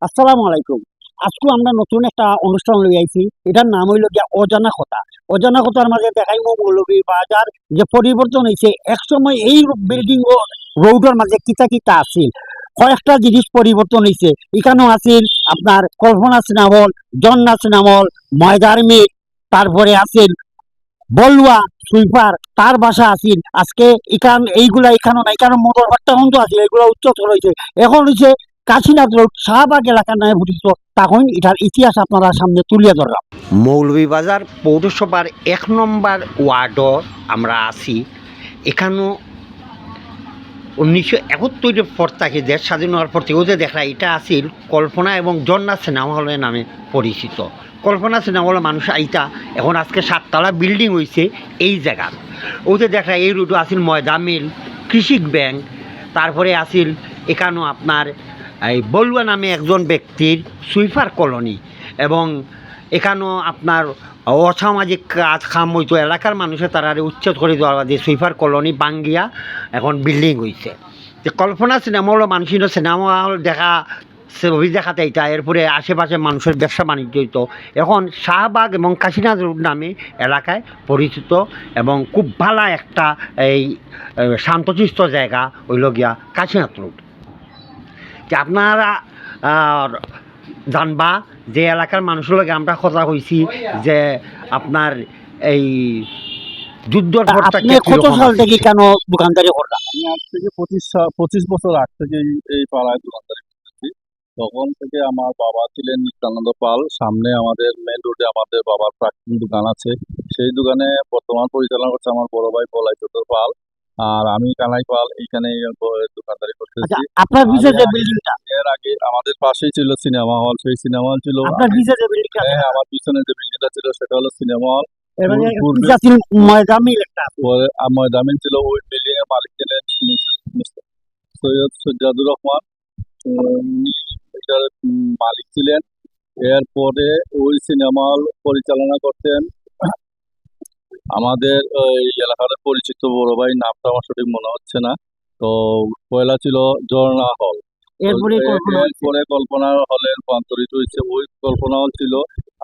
আসসালামু আলাইকুম। আজকে আমরা নতুন একটা অনুষ্ঠান লই আইছি। এটার নাম হইল গিয়া অজানা কথা। অজানা কথার মাঝে দেখাইবো মৌলভীবাজার যে পরিবর্তন হইছে। একসময় এই বিল্ডিং ও রোডের মাঝে কিতা কিতা আছিল। কয়েকটা জিনিস পরিবর্তন হইছে। এখানেও আছিল আপনার কল্পনা সিনেমা হল, জন্না সিনেমা হল, ময়দার মিল, তারপরে আছিল বলুয়া সুইপার তার বাসা আছিল। আজকে এইগুলা এখানেও নাই, কারণ মোটর ভাট্টা কিন্তু আছিল, এগুলো উচ্চতর হয়েছে। এখন হচ্ছে কাশীনাথ রোড শাহবাগ এলাকার নামে পরিচিত। তখন এটার ইতিহাস আপনারা সামনে তুলিয়ে ধরলাম। মৌলভীবাজার পৌরসভার ১ নম্বর ওয়ার্ডও আমরা আছি। এখানেও ১৯৭১-এর পর থেকে দেশ স্বাধীন হওয়ার পর থেকেও যে দেখা এটা আছিল কল্পনা এবং জন্না সিনেমা হলের নামে পরিচিত। কল্পনা সিনেমা হলের মানুষ আইতা এখন আজকে 7 তলা বিল্ডিং হয়েছে এই জায়গার। ওতে দেখা এই রুটও আছিল ময়দা মিল, কৃষিক ব্যাংক, তারপরে আছিল এখানেও আপনার এই বলুয়া নামে একজন ব্যক্তির সুইপার কলোনি, এবং এখানেও আপনার অসামাজিক কাজ কাম হইতো এলাকার মানুষের তারা উচ্ছেদ করে দেওয়া দিয়ে সুইপার কলোনি বাঙ্গিয়া এখন বিল্ডিং হয়েছে। যে কল্পনা সিনেমা হলো মানুষের সিনেমা হল দেখা ছবি দেখাতে এইটা, এরপরে আশেপাশে মানুষের ব্যবসা বাণিজ্য হইতো। এখন শাহবাগ এবং কাশীনাথ রোড নামে এলাকায় পরিচিত, এবং খুব ভালো একটা এই শান্তশিষ্ট জায়গা হইল গিয়া কাশীনাথ রোড। যে আপনারা জানবা যে এলাকার মানুষের লগে আমরা কথা কইছি যে আপনার এই যুদ্ধর পর আপনি কত সাল থেকে কেন দোকানদারি করলাম? আমি আজ থেকে 25 বছর আগ থেকে এই পাড়ায় দোকানদারি করতেছি। তখন থেকে আমার বাবা ছিলেন নিত্যানন্দ পাল। সামনে আমাদের মেন রোডে আমাদের বাবার প্রাক্তন দোকান আছে। সেই দোকানে বর্তমান পরিচালনা করছে আমার বড় ভাই বলাই চন্দ্র পাল, আর আমি কানাই পাল। এইখানে দোকানদারি করতেছি। আচ্ছা, আপনার পিছে যে বিল্ডিংটা, এর আগে আমাদের পাশেই ছিল সিনেমা হল। সেই সিনেমা হল ছিল আপনার পিছে যে বিল্ডিংটা, হ্যাঁ, আমার পিছনে যে বিল্ডিংটা ছিল সেটা হলো সিনেমা হল। পিছে আছিল ময়দা মিল একটা। পরে ময়দামিন ছিল, ওই বিল্ডিং এর মালিক ছিলেন সৈয়দ সজ্জাদুর রহমান, উনি এটার মালিক ছিলেন। এরপরে ওই সিনেমা হল পরিচালনা করতেন আমাদের ওই এলাকার পরিচিত বড় ভাই, নামটা আমার সঠিক মনে হচ্ছে না। তো পয়লা ছিল ঝর্ণা হল, এরপরে এরপরে কল্পনা হলে রূপান্তরিত হয়েছে। ওই কল্পনা হল ছিল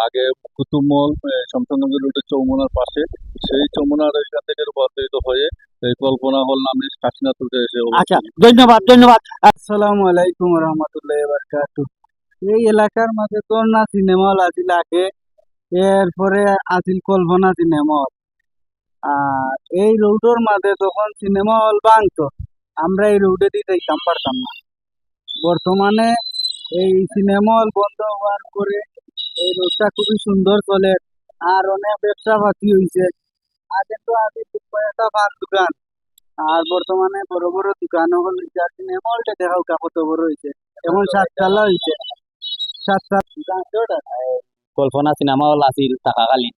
আগে কুতুব মহল, শমশানগর রোডের চৌমুনার পাশে। সেই চৌমুনার এখান থেকে রূপান্তরিত হয়ে এই কল্পনা হল নামে কাশীনাথ রোডে এসে আচ্ছা, ধন্যবাদ ধন্যবাদ। আসসালামু আলাইকুম রহমতুল্লাহ বারকাতুহ। এই এলাকার মাঝে তোরনা সিনেমা হল আছিল আগে, এরপরে আছিল কল্পনা সিনেমা হল। আর এই রোডের মাঝে তখন সিনেমা হল ভাঙতো, আমরা এই রোডে দিয়ে যাইতাম পারতাম না। বর্তমানে এই সিনেমা হল বন্ধ হওয়ার পরে এই রোডটা খুবই সুন্দর চলে, আর অনেক ব্যবসা পাতি হয়েছে। আগে তো আগে কয়েকটা পান দোকান, আর বর্তমানে বড় বড় দোকান হল। সিনেমা হলটা দেখাও কত বড় হয়েছে, এখন 7 তলা হয়েছে। 7 তলা কল্পনা সিনেমা হল আছিল থাকাকালীন,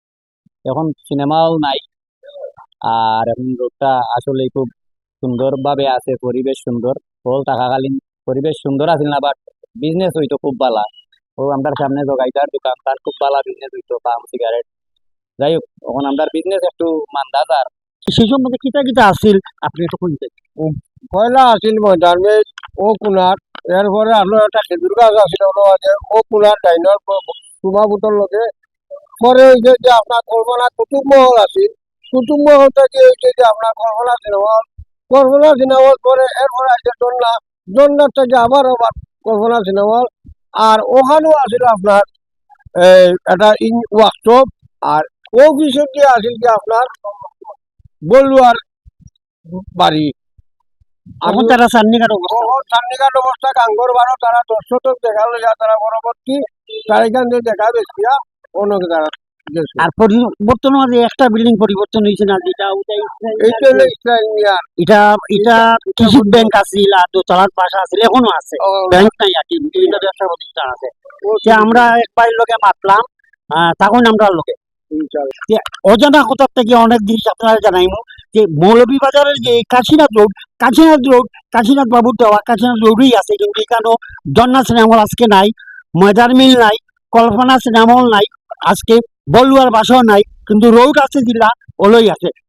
এখন সিনেমা হল নাই। আর এখন রোডটা আসলে খুব সুন্দরভাবে আছে, পরিবেশ সুন্দর। হল থাকাকালীন পরিবেশ সুন্দর আছিল না, বাট বিজনেস হইতো খুব ভালো। ও আমরা সামনে জগাইতার দোকান, তার খুব ভালো বিজনেস হইতো, পাম সিগারেট। যাই হোক, এখন আমরা বিজনেস একটু মান্দাজার। সেই সম্বন্ধে কিতা কিতা আছিল আপনি একটু কইতেন। পয়লা আছিল ময়দানের ও কুনার, এরপরে আপনার একটা খেজুর গাছ আছিল ও কুনার ডাইনর সুমা বুটর লগে। পরে হয়েছে যে আপনার কল্পনা কুতুব মহল আছিল, কুতুব মহল থেকে হয়েছে যে আপনার কল্পনা সিনেমা হল। কল্পনা সিনেমা হল পরে এরপরে আছে জন্না, জন্নার থেকে আবার আবার কল্পনা সিনেমা হল। আর ওখানেও আছিল আপনার এই একটা ওয়ার্কশপ। আর ও বিষয় দিয়ে আছিল কি আপনার বলুয়ার বাড়ি। এখন তারা চান্নিঘাট চান্নিঘাট অবস্থা গাঙ্গর বারো তারা দর্শক দেখালো যা তারা পরবর্তী তারিখান দিয়ে দেখা বেশিয়া অনেক তারা আর পরিবর্তন মাঝে একটা বিল্ডিং পরিবর্তন হয়েছে না, যেটা এইটা হলো ইসরায়েল মিয়ার। এটা এটা কৃষি ব্যাংক আছিল, আর দোতলার বাসা আছিল, এখনো আছে। ব্যাংক নাই আর কি, বিভিন্ন ব্যবসা প্রতিষ্ঠান আছে। যে আমরা একবার লোকে মাতলাম, তখন আমরা লোকে অজানা কথার থেকে অনেক জিনিস আপনারা জানাইমু। যে মৌলভীবাজারের যে কাশীনাথ বাবুর দেওয়া কাশীনাথ রোডই আছে, কিন্তু এখানেও জন্না সিনেমা হল আজকে নাই, ময়দার মিল নাই, কল্পনা সিনেমা হল নাই, আজকে বলুয়ার বাসাও নাই, কিন্তু রোড আছে, জিলা ওলই আছে।